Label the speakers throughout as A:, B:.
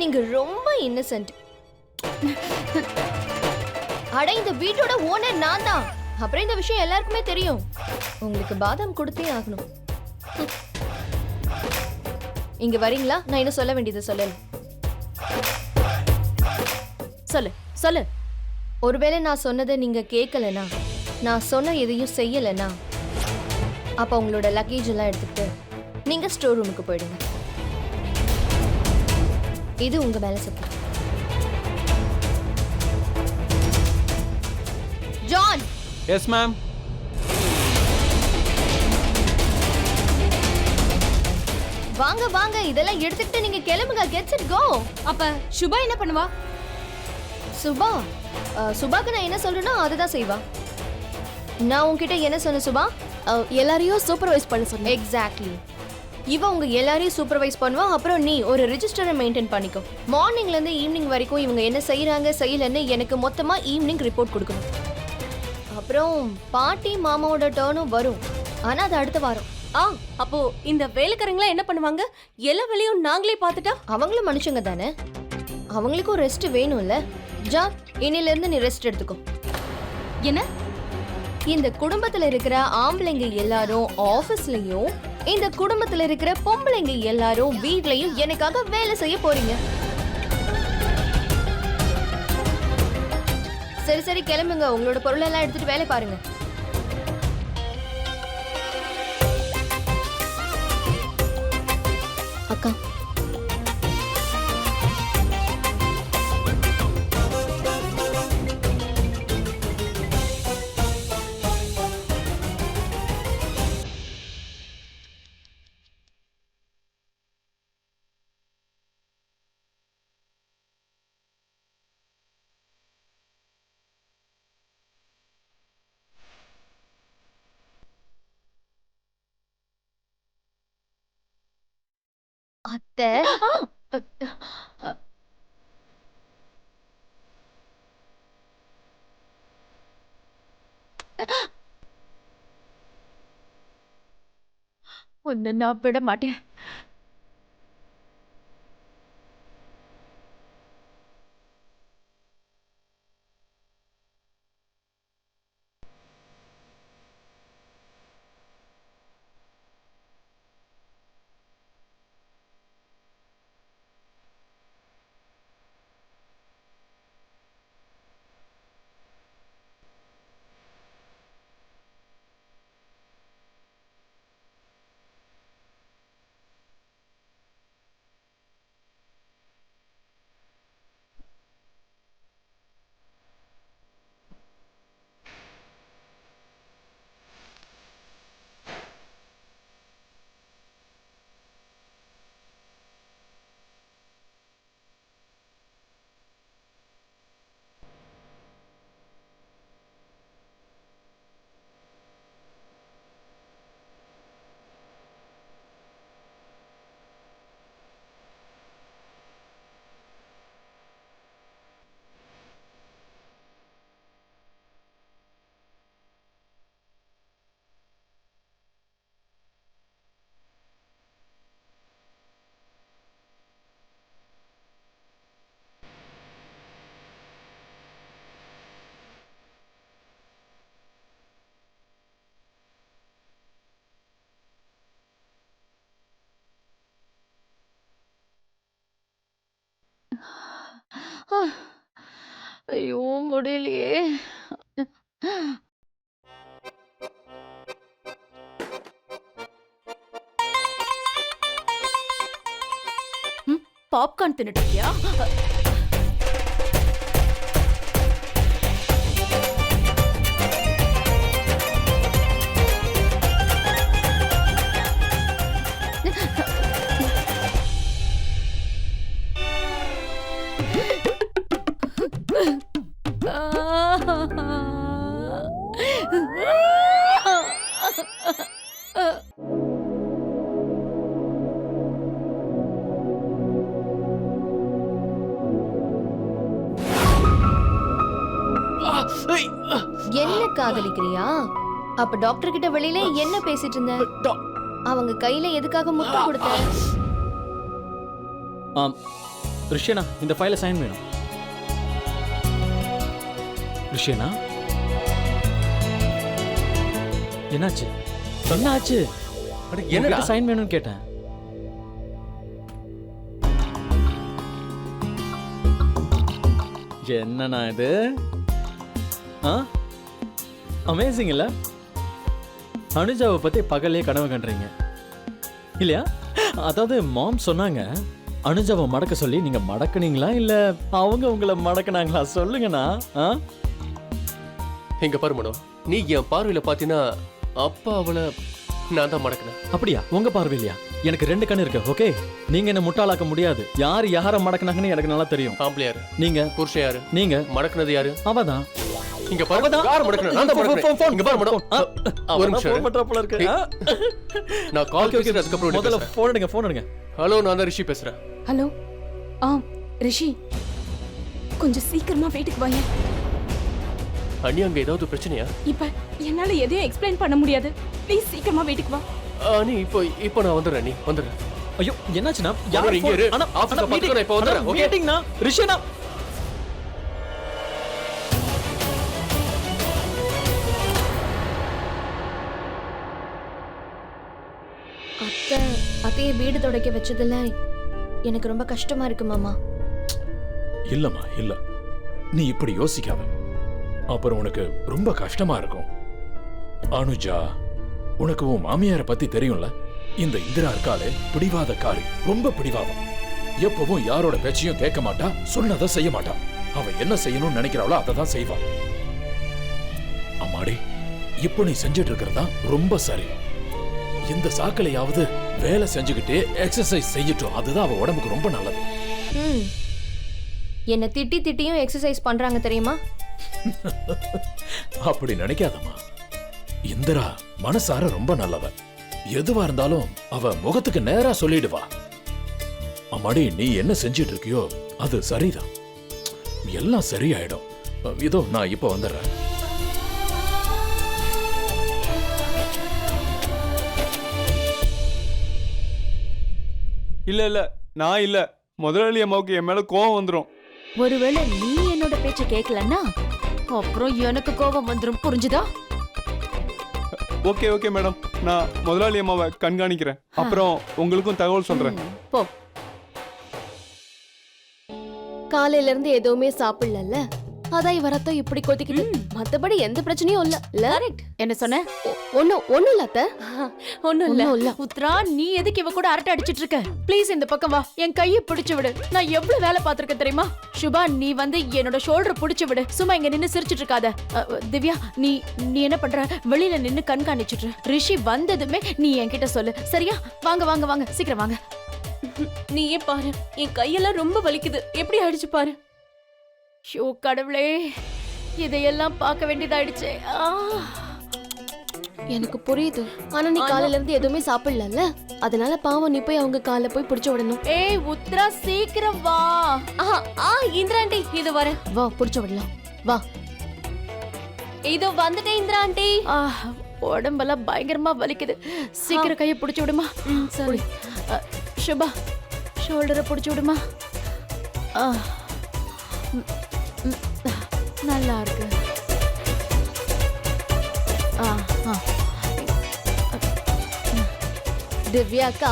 A: நீங்க ரொம்ப இன்னசென்ட். அட இந்த வீட்டோட ஓனர் நான் தான். அப்புறம் இந்த விஷயம் எல்லாருக்குமே தெரியும். உங்களுக்கு பாதாம் கொடுத்தே ஆகணும். இங்க வரீங்களா? நான் இன்னும் சொல்ல வேண்டியது சொல்லல.
B: சொல்லு சொல்லு.
A: ஒருவேளை நான் சொன்னதை நீங்க கேட்கலனா, நான் சொன்ன எதையும் செய்யலனா, அப்ப உங்களோட லக்கேஜ் எல்லாம் எடுத்துக்கிட்டு நீங்க ஸ்டோர் ரூமுக்கு போயிடுங்க. இது உங்க மேல சத்தியம். ஜான்.
C: Yes ma'am.
A: வாங்க வாங்க, இதெல்லாம் எடுத்துக்கிட்டு நீங்க கிளம்புங்க. Gets it go.
B: அப்ப சுபா என்ன பண்ணுவா?
A: சுபா, சுபாக்கு நான் என்ன சொல்றேனோ அதுதான் செய்வா. நான் உன்கிட்ட என்ன சொன்னேன் சுபா?
B: எல்லாரையும் சூப்பர்வைஸ் பண்ண சொன்னேன்.
A: எக்ஸாக்ட்லி. இவ உங்க எல்லாரையும் சூப்பர்வைஸ் பண்ணுவா. அப்புறம் நீ ஒரு ரெஜிஸ்டரை மெயின்டைன் பண்ணிக்கோ. மார்னிங்ல இருந்து ஈவினிங் வரைக்கும் இவங்க என்ன செய்யறாங்க செய்யலன்னு எனக்கு மொத்தமா ஈவினிங் ரிப்போர்ட் கொடுக்கணும். அப்புறம் பாட்டி மாமாவோட டர்னும் வரும். ஆனா அது அடுத்த வாரம்.
B: அப்போ இந்த வேலைக்காரங்களா என்ன பண்ணுவாங்க? எல்லா வேலையும் நாங்களே பார்த்துட்டா?
A: அவங்களும் மனுஷங்க தானே, அவங்களுக்கும் ரெஸ்ட் வேணும்ல. ஜா, இன்னில இருந்து நீ ரெஸ்ட் எடுத்துக்கோ.
B: என்ன?
A: இந்த குடும்பத்துல இருக்கிற ஆம்பளைங்க எல்லாரும் ஆபீஸ்லயும், இந்த குடும்பத்துல இருக்கிற பொம்பளைங்க எல்லாரும் வீட்லயும் எனக்காக வேலை செய்ய போறீங்க. சரி சரி கிளம்புங்க. உங்களோட பொருள் எல்லாம் எடுத்துட்டு வேலை பாருங்க.
B: அக்கா,
A: அத்தை,
B: உன்னை நான் விட மாட்டேன். ஐயோ முடியலையே. பாப்கார்ன் தின்னுட்டு இருக்கியா?
A: என்ன காதலிக்கிறியா? அப்ப டாக்டர் கிட்ட வெளியில என்ன பேசிட்டு இருந்த? அவங்க கையில எதுக்காக முத்தம் கொடுத்த?
C: ரிஷியனா இந்த ஃபைலை சைன் வேணும். ரிஷியனா என்னாச்சு? என்னாச்சு?
D: என்னடா
C: சைன் வேணும்னு கேட்டேன். என்னண்ணா இது? அமேசிங் இல்ல? அனுஜாவை பத்தி பகல்லே கனவு கண்டுறீங்க இல்லையா? அதாவது மாம் சொன்னாங்க அனுஜாவை மடக்க சொல்லி நீங்க மடக்குனீங்களா இல்ல அவங்க உங்களை மடக்குனாங்களா? சொல்லுங்கண்ணா.
D: எங்க பாரு மனோ, நீ என் பார்வையில பாத்தீங்கன்னா அப்பா அவளை நான் தான் மடக்கினேன்.
C: அப்படியா? உங்க பார்வையிலையா? எனக்கு 2 கண்ணு இருக்கு. ஓகே, நீங்க என்ன முட்டாளாக்க முடியாது. யார் யாரை மடக்குனாங்கன்னு எனக்கு நல்லா தெரியும்.
D: ஆம்பளை யாரு?
C: நீங்க.
D: புருஷன் யாரு?
C: நீங்க.
D: மடக்குனது யாரு?
C: அவதான்.
D: இங்க பாரு, யார் மடக்குனா? நான் தான் மடக்குனேன். இங்க பாரு மனோ, ஒரு நிமிஷம்
C: போல இருக்கு.
D: நான் கால் பேசிட்டு அதுக்கு அப்புறம்
C: முதல்ல போன் எடுங்க, போன் எடுங்க.
D: ஹலோ, நான் தான் ரிஷி பேசுறேன்.
E: ஹலோ. ரிஷி, கொஞ்சம் சீக்கிரமா வீட்டுக்கு வாங்க.
D: அண்ணி, அங்க ஏதாவது பிரச்சனையா?
E: இப்ப என்னால எதையும் எக்ஸ்பிளைன் பண்ண முடியாது. ப்ளீஸ் சீக்கிரமா வீட்டுக்கு வா.
D: அண்ணி, இப்போ நான் வந்துடுறேன். அண்ணி வந்துடுறேன்.
C: ஐயோ, என்னாச்சுனா?
D: யார் இங்க இரு. ஆபீஸ்ல பாத்துக்கோ, நான் இப்போ வந்துடுறேன். ஓகே,
C: மீட்டிங்னா ரிஷியனா.
A: அத்தையை வீடு துடைக்க வச்சதுல எனக்கு ரொம்ப கஷ்டமா இருக்கு மாமா.
F: இல்லம்மா, இல்ல, நீ இப்படி யோசிக்காத. அப்புறம் உனக்கு ரொம்ப கஷ்டமா இருக்கும். அனுஜா, உனக்கு உன் மாமியாரை பத்தி தெரியும்ல? இந்த இந்திரா இருக்காளே, பிடிவாதக்காரி, ரொம்ப பிடிவாதம். எப்பவும் யாரோட பேச்சையும் கேட்க மாட்டா, சொன்னதை செய்ய மாட்டா. அவ என்ன செய்யணும்னு நினைக்கிறாளோ அதை தான் செய்வா. அம்மாடி, இப்ப நீ செஞ்சிட்டு இருக்கிறதா ரொம்ப சரி. இந்த சாக்கலையாவது வேலை செஞ்சுக்கிட்டே எக்ஸசைஸ் செய்யட்டும். அதுதான் அவ உடம்புக்கு ரொம்ப நல்லது.
A: என்ன திட்டியும் எக்ஸசைஸ் பண்றாங்க தெரியுமா?
F: அப்படி நினைக்காதம்மா. இந்திரா மனசார ரொம்ப நல்லவ. எதுவா இருந்தாலும் அவ முகத்துக்கு நேரா சொல்லிடுவா. அம்மாடி, நீ என்ன செஞ்சிட்டு இருக்கியோ அது சரிதான். எல்லாம் சரியாயிடும். இதோ நான் இப்ப வந்துடுறேன்.
G: இல்ல நான் இல்ல, முதலாளி அம்மாவுக்கு என் மேல கோவம் வந்துரும்.
E: ஒருவேளை நீ என்னோட பேச்ச கேட்கலன்னா அப்புறம் எனக்கு கோபம் வந்துரும். புரிஞ்சுதா?
G: ஓகே மேடம், நான் முதலாளி அம்மாவை கண்காணிக்கிறேன். அப்புறம் உங்களுக்கும் தகவல் சொல்றேன்.
E: போ.
A: காலையில இருந்து எதுவுமே சாப்பிடல, அதான் வரத்தோ இப்படி கொதிக்குது. மத்தபடி எந்த பிரச்சனையும் இல்ல.
E: கரெக்ட். என்ன சொன்ன?
A: ஒண்ணும் இல்ல அத்தை.
E: ஒண்ணும் இல்ல.
A: ஒண்ணும் இல்ல.
E: உத்ரா, நீ எதுக்கு இவ கூட அரட்டை அடிச்சிட்டு இருக்க? ப்ளீஸ் இந்த பக்கம் வா. என் கையை பிடிச்சு விடு. நான் எவ்வளவு வேலை பார்த்திருக்கேன் தெரியுமா? சுபா, நீ வந்து என்னோட ஷோல்டர் பிடிச்சு விடு. சும்மா இங்க நின்னு சிரிச்சிட்டு இருக்காத. திவ்யா, நீ என்ன பண்ற? வெளியில நின்னு கண்காணிச்சிட்டு. ரிஷி வந்ததுமே நீ என்கிட்ட சொல்லு, சரியா? வாங்க சீக்கிரம் வாங்க.
B: நீயே பாரு, என் கையெல்லாம் ரொம்ப வலிக்குது. எப்படி ஆயிடுச்சு பாரு.
E: ஷோ கடவுளே, இதையெல்லாம் பார்க்க வேண்டியதாயிடுச்சு.
A: எனக்கு புரியுது. ஆனா நீ காலையில இருந்து எதுவுமே சாப்பிடல, அதனால பாவம் நீ போய் அவங்க காலை போய் பிடிச்சு விடணும்.
E: ஏய் உத்ரா, சீக்கிரம் வா.
B: இந்திரா ஆண்டி, இது வர.
A: வா, பிடிச்சு விடலாம். வா.
B: இதோ வந்துட்டேன் இந்திரா ஆண்டி.
E: உடம்பெல்லாம் பயங்கரமா வலிக்குது. சீக்கிரம் கையை பிடிச்சு விடுமா.
B: சரி.
E: சுபா, ஷோல்டரை பிடிச்சு விடுமா. நல்லா இருக்கு.
A: திவ்யாக்கா,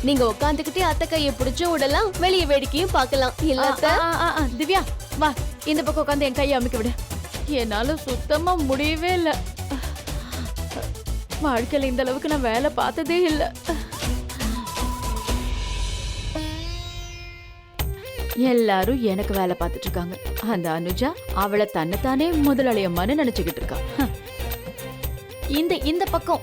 A: நீங்க உட்காந்துக்கிட்டே அத்தை கையை பிடிச்சு விடலாம், வெளியே வேடிக்கையும் பார்க்கலாம். இல்ல அத்தை?
E: திவ்யா, வா, இந்த பக்கம் உட்காந்து என் கையை அமுக்கி விடு. என்னால சுத்தமா முடியவே இல்லை. வாழ்க்கையில இந்த அளவுக்கு நான் வேலை பார்த்ததே இல்லை. எல்லாரும் எனக்கு வேலை பார்த்துட்டு இருக்காங்க. அந்த அனுஜா அவளை தன்னைத்தானே முதலாளி அம்மான்னு நினைச்சுக்கிட்டு இருக்கா. இந்த பக்கம்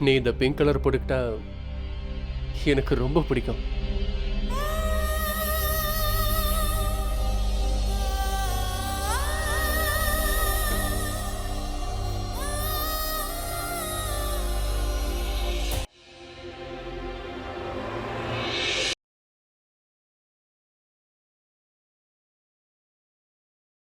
D: நீ இந்த பிங்க் கலர் போட்டுக்கிட்டா எனக்கு ரொம்ப பிடிக்கும்.